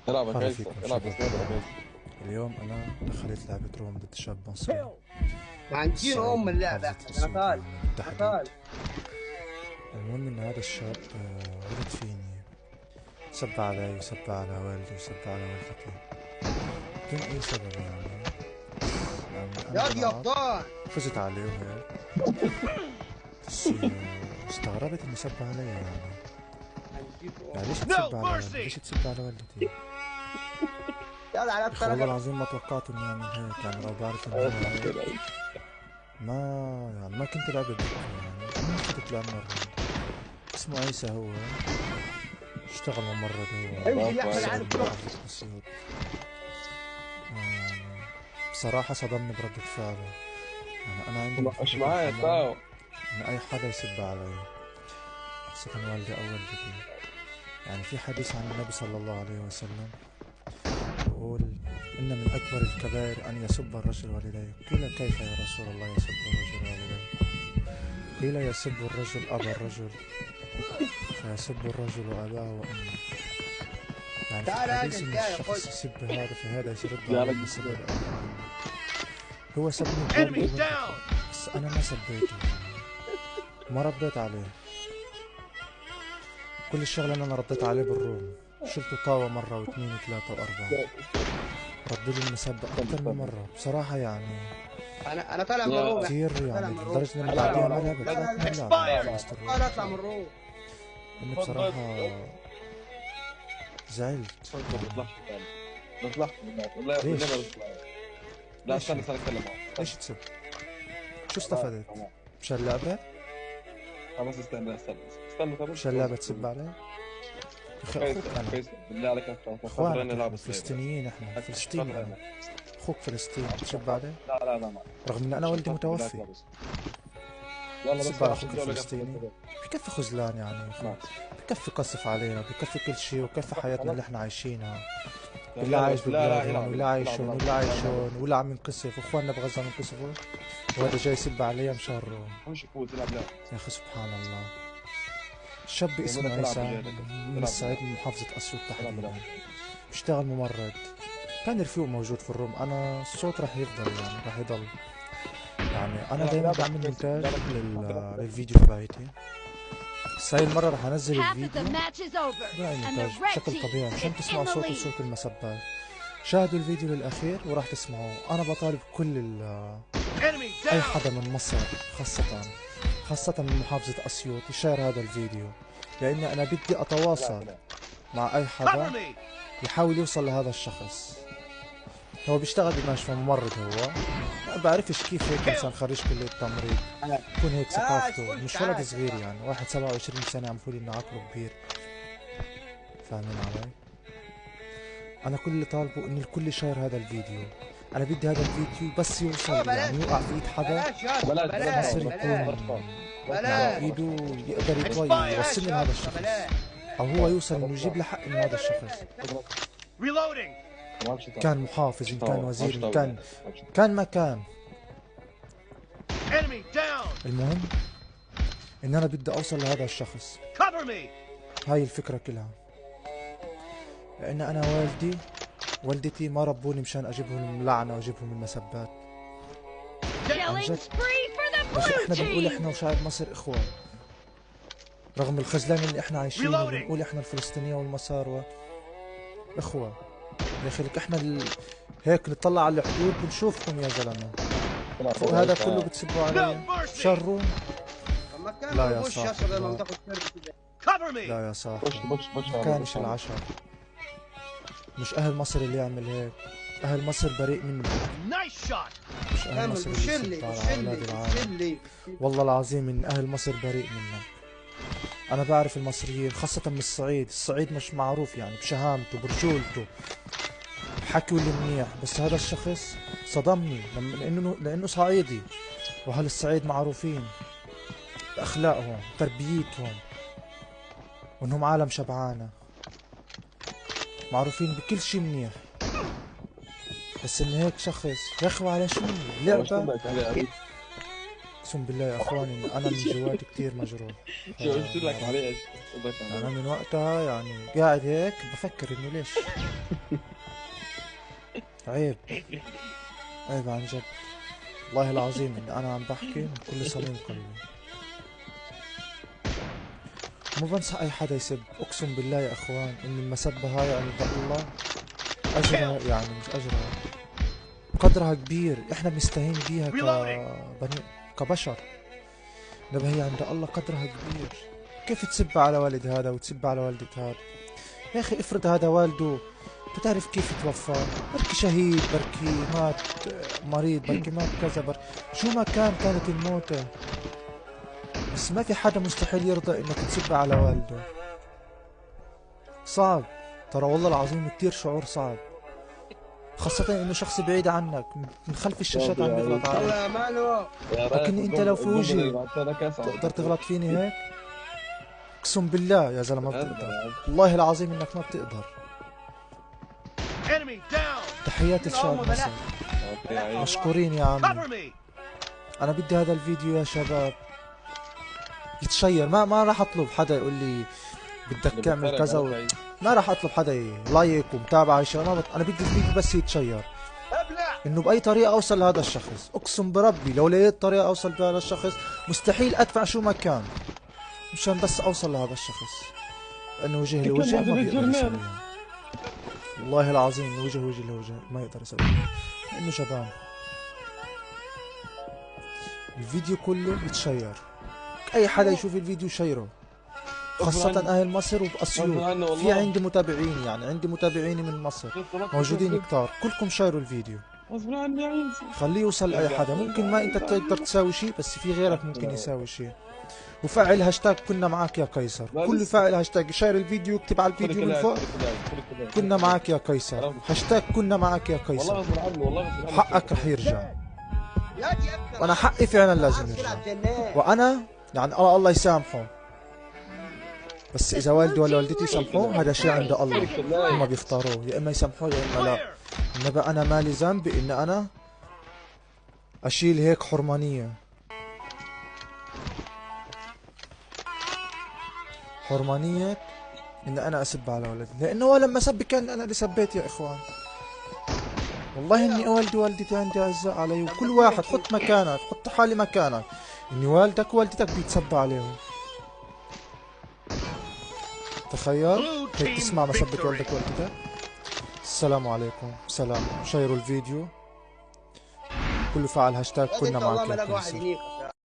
العب يا مرحبا كيسة، فيكم العب يا شباب. زياد يا كيسة. اليوم أنا دخلت لعبة روم ضد شاب مصري من وهنجيله الصعيد ام من اللعبه محافظة احمد. انا أسيوط طالع. يعني انا بالتحديد. طالع. المهم إن هذا الشاب غلط فيني، سب علي وسب على والدي وسب على والدتي بدون أي سبب يعني أنا يا دي بلعب ابطال. فزت عليه وهيك، بس استغربت إنه سب علي هنجيله يعني ام. ليش تسب على والدي؟ ليش تسب على والدتي؟ يلا على يا أخي والله الطريقه. العظيم ما توقعت إني أعمل هيك، يعني لو بعرف إنه هو هيك ما يعني ما كنت لعبت ضده، يعني ما فتت لعمر. اسمه عيسى، هو اشتغل ممرض، هو انزل يا برافو احمد صعيد عليك. عارف من تروح. محافظة أسيوط. بصراحة صدمني بردة فعله. يعني أنا عندي مش بالفطرة معايا الحمام تاو. إن أي حدا يسب علي، خاصة والدي أو والدتي. يعني في حديث عن النبي صلى الله عليه وسلم يقول: إن من أكبر الكبائر أن يسب الرجل والديه. قيل: كيف يا رسول الله يسب الرجل والديه؟ قيل: يسب الرجل أبا الرجل، فيسب الرجل أباه وأمه. يعني في تعال الحديث اجل إن جاي الشخص خش. يسب هذا فهذا يرد عليه جالك بالسب بالسيف. الأبوي وأمه. هو سبني بوالدي ووالدتي، بس أنا ما سبيته، ما رديت عليه. كل الشغلة إن أنا رديت عليه بالروم، شلته طاوة مرة واثنين وثلاثة وأربعة، ردلي المسبة استنى أكتر من استنى. مرة. بصراحة يعني انا طالع من الروم لا يا احمد. كثير، انا طالع يعني من الروم. لدرجة إني انا لا طالع لا بعديها من ما لا الروم. لعبت، لا طلعت لا من لا. اللعبة لا لا خلصت الروم. انا اطلع من الروم. إني تفضل بصراحة زعلت تفضل. ما يعني. تطلعش تاني. ما تطلعش بالله بالله ما ليش؟ تطلع. لا ليش استنى هيك؟ استنى اتكلم معه. استنى. ليش تسب؟ شو خلاص استفدت؟ تمام. مشان اللعبة؟ خلاص استنى استنى استنى طب مشان اللعبة تسب علي؟ يا أخي أخوك كيسة أنا، كيسة بالله عليك عشان خاطر إخوانك اني إحنا لابس ليبر. فلسطينيين، إحنا عشان فلسطيني، خاطر أنا انا. أخوك فلسطيني عشان تسب خاطر علي؟ لا لا لا ما. رغم إن أنا عشان والدي خاطر بالله متوفي. لابس. يلا بس تسب على عشان أخوك تقول لك اخذ الفلسطيني؟ بكفي خذلان يعني يا أخي، خلاص. بكفي قصف علينا، بكفي كل شيء، وكفي حياتنا اللي خلاص. احنا عايشينها. طب اللي يلا عايش بس لا لا ببلادهم العب واللي العب عايش العب هون العب واللي عايش العب. هون واللي عم ينقصف، واخواننا بغزة عم ينقصفوا، وهذا جاي يسب علي مشان. خش فوز العب لعب. يا اخي سبحان الله. شاب يقول اسمه لك العب عيسى بجهدك. من العب الصعيد، بلعب. من محافظة أسيوط العب تحديدا، بلعب. بيشتغل ممرض. كان رفيق موجود في الروم، انا الصوت راح يفضل، يعني راح يضل. يعني انا العب دايما لعبك بعمل كويس مونتاج بالله عليك. العب لعب. للفيديو تبعيتي، بس هاي المرة راح انزل Half of the الفيديو match is over, بعمل and the مونتاج red بشكل team طبيعي مشان is تسمعوا in the صوت lead. وصوت المسبات. شاهدوا الفيديو للأخير وراح تسمعوه. أنا بطالب كل أي حدا من مصر، خاصة من محافظة أسيوط، يشير هذا الفيديو، لأني أنا بدي العب أتواصل بلعب. مع أي حدا يحاول يوصل لهذا الشخص. هو بيشتغل بمشفى، ممرض هو، ما بعرفش كيف هيك إنسان خريج كلية تمريض يكون هيك تعال ثقافته. خش مش ولد تعال. صغير، يعني واحد 27 سنة عم فولي إنه عقله كبير. فاهمين علي؟ أنا كل اللي طالبه إنه الكل يشير هذا الفيديو. أنا بدي هذا الفيديو بس يوصل، بلاش يعني يوقع في إيد حدا بلاش يا اسطى. بلاش بلاش بلاش مصر، طاوة يكون بلاش. بلاش طاوة. بلاش. بإيده يقدر بلاش يوصلني يا لهذا اسطى. الشخص، بلاش. أو هو يوصل إنه يجيب لحق إنه هذا الشخص ما عادش طاوة. كان محافظ، مش إن كان طاوة. ما وزير، عادش إن طاوة كان بالله. كان ما كان. المهم إن أنا بدي أوصل لهذا الشخص. هاي الفكرة كلها، لأن أنا والدتي ما ربوني مشان أجيبهم اللعنة وأجيبهم المسبات. عن Killing جد spree for the يا أخي، blue إحنا بنقول team. إحنا وشعب مصر إخوة، رغم الخذلان اللي إحنا عايشينه، بنقول إحنا الفلسطينية والمساروة إخوة. يا أخي لك إحنا هيك نطلع على الحدود بنشوفكم يا زلمة، العب فوق يا هذا عيسى. كله بتسبوا علي شروا. طب ما كان لا يا بوش يا اسطى صاحبي، بدل ما لا، بتاخد كرت كده. لا يا بش صاحبي، بش بش ما علي كانش بش علي. العشاء. مش أهل مصر اللي يعمل هيك، أهل مصر بريء منه، مش أهل كمل مصر اللي بوشلي يسب على بوشلي أولاد العالم. بوشلي. والله العظيم إن أهل مصر بريء منه. أنا بعرف المصريين خاصة من الصعيد مش معروف يعني بشهامته برجولته بحكيه اللي منيح، بس هذا الشخص صدمني لأنه صعيدي، وأهل الصعيد معروفين بأخلاقهم، تربيتهم، وإنهم عالم شبعانة، معروفين بكل شي منيح. بس إن هيك شخص يخوى على شو وش لعبة. تبعك عليه عريس؟ اقسم بالله يا اخواني إن انا من جواتي كثير مجروح. شو قلت لك معلش. انا من وقتها يعني قاعد هيك بفكر انه ليش. عيب عيب عن جد، والله العظيم ان انا عم بحكي من كل صميم قلبي. مو بنصح اي حدا يسب، اقسم بالله يا اخوان ان المسبة هاي عند الله اجرها، يعني مش اجرها، قدرها كبير، احنا بنستهين بيها كبشر، انما هي عند الله قدرها كبير. كيف تسب على والد هذا وتسب على والدة هذا؟ يا اخي افرض هذا والده بتعرف كيف توفى، بركي شهيد، بركي مات مريض، بركي مات كذا، شو ما كان كانت الموتة، بس ما في حدا مستحيل يرضى انك تسب على والده. صعب ترى والله العظيم، كتير شعور صعب، خاصة انه شخص بعيد عنك من خلف الشاشات عم بيغلط عليك. والله ماله. لكن انت لو في وجهي تقدر تغلط فيني هيك؟ اقسم بالله يا زلمة ما بتقدر، والله العظيم انك ما بتقدر. تحيات الشعب مصر، مشكورين يا عمي. انا بدي هذا الفيديو يا شباب يتشير، ما راح اطلب حدا يقول لي بدك تعمل كذا ما راح اطلب حدا لايك ومتابعة شغلات، انا بدي الفيديو بس يتشير، انه باي طريقة اوصل لهذا الشخص. اقسم بربي لو لقيت طريقة اوصل بها لهذا الشخص مستحيل ادفع شو ما كان مشان بس اوصل لهذا الشخص، لانه وجه لوجه ما بيقدر يسويها، والله العظيم وجه لوجه ما يقدر يسويها لانه جبان. الفيديو كله يتشير، اي حدا يشوف الفيديو شيره، خاصة اهل مصر وباسيوط، في عندي متابعين، يعني عندي متابعين من مصر موجودين كتار، كلكم شيروا الفيديو، خليه يوصل لاي حدا. ممكن ما انت تقدر تساوي شيء بس في غيرك ممكن يساوي شيء. وفعل هاشتاج كنا معك يا قيصر، كل فاعل هاشتاج شير الفيديو اكتب على الفيديو من فوق كنا معك يا قيصر، هاشتاج كنا معك يا قيصر، حقك رح يرجع، وانا حقي فعلا لازم يرجع، وانا يعني الله يسامحه، بس اذا والدي ولا والدتي يسامحوه هذا شيء عند الله، هم بيختاروه، يا اما يسامحوه يا اما لا. انما انا مالي ذنب بان انا اشيل هيك حرمانية، حرمانية ان انا اسب على ولدي، لانه لما سب كان انا اللي سبيت يا اخوان. والله اني والدي ووالدتي عندي اعزاء علي، وكل واحد حط مكانك، حط حالي مكانك، اني والدك ووالدتك بيتسبى عليهم. تخيل هيك تسمع مسبة والدك ووالدتك. السلام عليكم، سلام، شيروا الفيديو، كله فعل هاشتاج كنا معك يا قيصر.